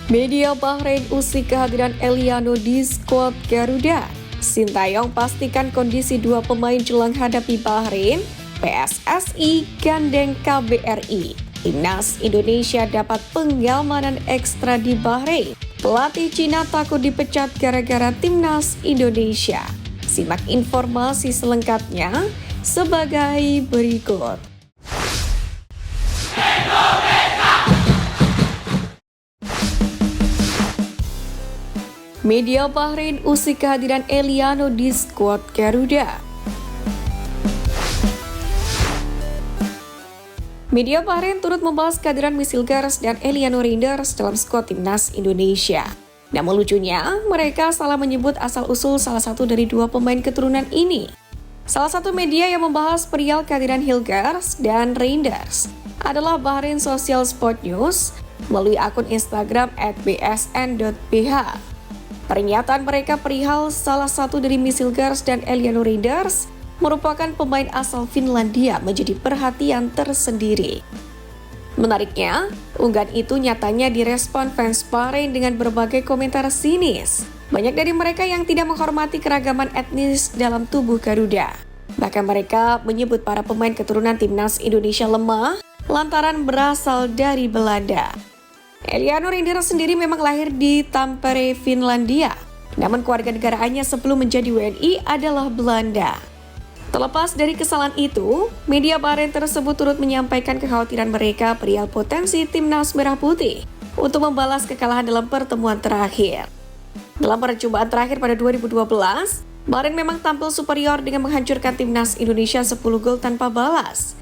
Media Bahrain usik kehadiran Eliano di skuad Garuda. Sintayong pastikan kondisi dua pemain jelang hadapi Bahrain. PSSI gandeng KBRI. Timnas Indonesia dapat pengamanan ekstra di Bahrain. Pelatih Cina takut dipecat gara-gara Timnas Indonesia. Simak informasi selengkapnya sebagai berikut. Media Bahrain usik kehadiran Eliano di skuad Garuda. Media Bahrain turut membahas kehadiran Misilgars dan Eliano Reinders dalam skuad Timnas Indonesia. Namun lucunya, mereka salah menyebut asal-usul salah satu dari dua pemain keturunan ini. Salah satu media yang membahas perihal kehadiran Hilgers dan Reinders adalah Bahrain Social Sport News melalui akun Instagram @bsn.bh. Pernyataan mereka perihal salah satu dari Misilgars dan Eliano Reinders merupakan pemain asal Finlandia menjadi perhatian tersendiri. Menariknya, unggahan itu nyatanya direspon fans Bahrain dengan berbagai komentar sinis. Banyak dari mereka yang tidak menghormati keragaman etnis dalam tubuh Garuda. Bahkan mereka menyebut para pemain keturunan Timnas Indonesia lemah lantaran berasal dari Belanda. Eliano Reinders sendiri memang lahir di Tampere, Finlandia. Namun keluarga negaraannya sebelum menjadi WNI adalah Belanda. Terlepas dari kesalahan itu, media Bahrain tersebut turut menyampaikan kekhawatiran mereka perihal potensi Timnas Merah Putih untuk membalas kekalahan dalam pertemuan terakhir. Dalam percobaan terakhir pada 2012, Bahrain memang tampil superior dengan menghancurkan Timnas Indonesia 10 gol tanpa balas.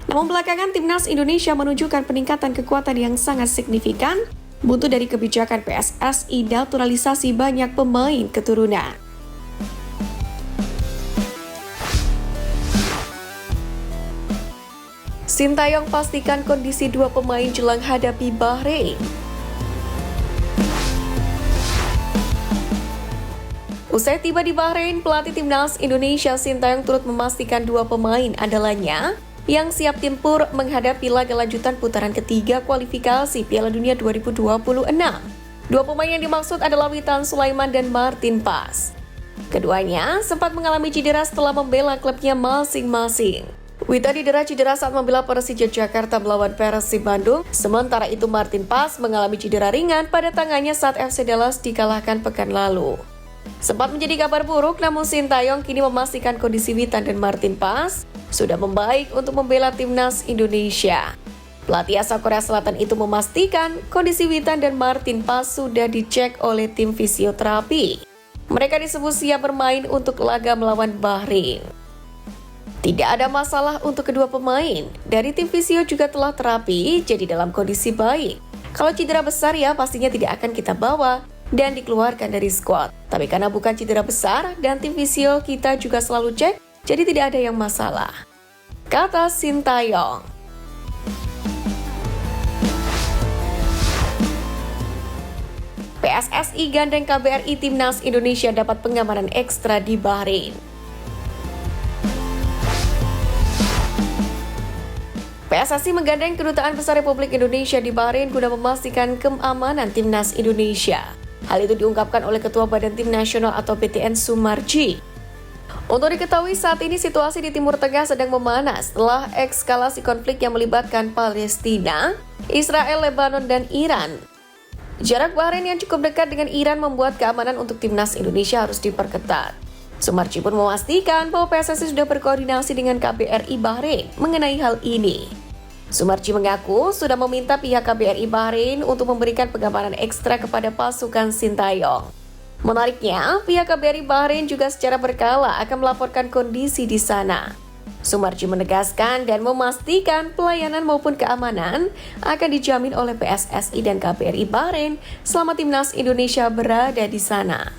Namun belakangan Timnas Indonesia menunjukkan peningkatan kekuatan yang sangat signifikan, buntut dari kebijakan PSSI naturalisasi banyak pemain keturunan. Sintayong pastikan kondisi dua pemain jelang hadapi Bahrain. Usai tiba di Bahrain, pelatih Timnas Indonesia Sintayong turut memastikan dua pemain andalannya yang siap tempur menghadapi laga lanjutan putaran ketiga kualifikasi Piala Dunia 2026. Dua pemain yang dimaksud adalah Witan Sulaiman dan Martin Pas. Keduanya sempat mengalami cedera setelah membela klubnya masing-masing. Witan didera cedera saat membela Persija Jakarta melawan Persib Bandung, sementara itu Martin Pas mengalami cedera ringan pada tangannya saat FC Dallas dikalahkan pekan lalu. Sempat menjadi kabar buruk, namun Sintayong kini memastikan kondisi Witan dan Martin Pas sudah membaik untuk membela Timnas Indonesia. Pelatih asal Korea Selatan itu memastikan kondisi Witan dan Martin Pas sudah dicek oleh tim fisioterapi. Mereka disebut siap bermain untuk laga melawan Bahrain. Tidak ada masalah untuk kedua pemain. Dari tim fisio juga telah terapi, jadi dalam kondisi baik. Kalau cedera besar ya pastinya tidak akan kita bawa dan dikeluarkan dari skuad. Tapi karena bukan cedera besar dan tim fisio kita juga selalu cek, jadi tidak ada yang masalah, kata Sintayong. PSSI gandeng KBRI Timnas Indonesia dapat pengamanan ekstra di Bahrain. PSSI menggandeng Kedutaan Besar Republik Indonesia di Bahrain guna memastikan keamanan Timnas Indonesia. Hal itu diungkapkan oleh Ketua Badan Tim Nasional atau BTN Sumarji. Untuk diketahui saat ini situasi di Timur Tengah sedang memanas setelah eskalasi konflik yang melibatkan Palestina, Israel, Lebanon, dan Iran. Jarak Bahrain yang cukup dekat dengan Iran membuat keamanan untuk Timnas Indonesia harus diperketat. Sumarji pun memastikan bahwa PSSI sudah berkoordinasi dengan KBRI Bahrain mengenai hal ini. Sumarji mengaku sudah meminta pihak KBRI Bahrain untuk memberikan pengamanan ekstra kepada pasukan Sintayong. Menariknya, pihak KBRI Bahrain juga secara berkala akan melaporkan kondisi di sana. Sumarji menegaskan dan memastikan pelayanan maupun keamanan akan dijamin oleh PSSI dan KBRI Bahrain selama Timnas Indonesia berada di sana.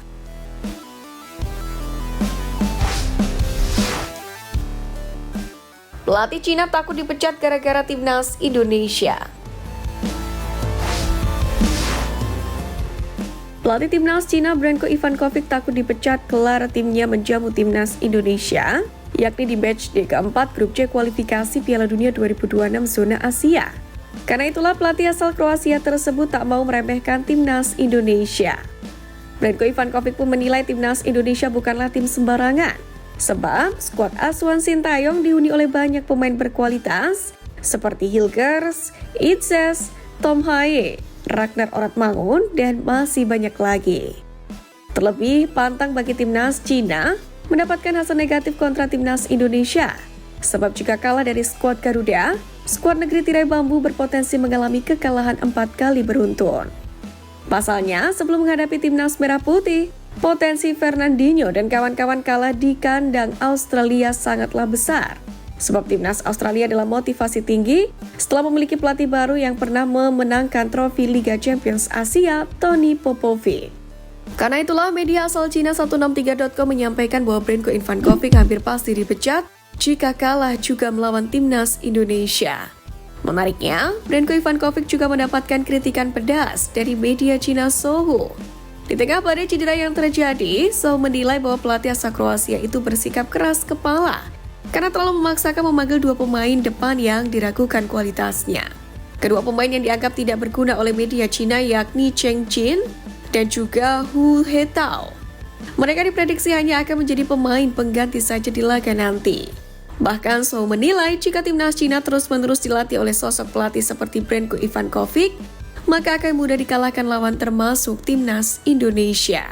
Pelatih Cina takut dipecat gara-gara Timnas Indonesia. Pelatih Timnas Cina Branko Ivankovic takut dipecat kelar timnya menjamu Timnas Indonesia, yakni di match D keempat Grup C kualifikasi Piala Dunia 2026 zona Asia. Karena itulah pelatih asal Kroasia tersebut tak mau meremehkan timnas Indonesia. Branko Ivankovic pun menilai timnas Indonesia bukanlah tim sembarangan. Sebab skuad asuhan Sintayong dihuni oleh banyak pemain berkualitas seperti Hilgers, Itzes, Tom Haye, Ragnar Oratmangun, dan masih banyak lagi. Terlebih, pantang bagi timnas Cina mendapatkan hasil negatif kontra timnas Indonesia. Sebab jika kalah dari skuad Garuda, skuad negeri tirai bambu berpotensi mengalami kekalahan 4 kali beruntun. Pasalnya, sebelum menghadapi timnas Merah Putih, potensi Fernandinho dan kawan-kawan kalah di kandang Australia sangatlah besar. Sebab timnas Australia dalam motivasi tinggi setelah memiliki pelatih baru yang pernah memenangkan trofi Liga Champions Asia, Tony Popovic. Karena itulah media asal Cina 163.com menyampaikan bahwa Branko Ivankovic hampir pasti dipecat jika kalah juga melawan timnas Indonesia. Menariknya, Branko Ivankovic juga mendapatkan kritikan pedas dari media Cina Sohu. Di tengah badai cedera yang terjadi, Sohu menilai bahwa pelatih asal Kroasia itu bersikap keras kepala karena terlalu memaksakan memanggil 2 pemain depan yang diragukan kualitasnya. Kedua pemain yang dianggap tidak berguna oleh media Cina yakni Cheng Jin dan juga Hu Hetao. Mereka diprediksi hanya akan menjadi pemain pengganti saja di laga nanti. Bahkan Sohu menilai jika timnas Cina terus-menerus dilatih oleh sosok pelatih seperti Branko Ivankovic, maka akan mudah dikalahkan lawan termasuk timnas Indonesia.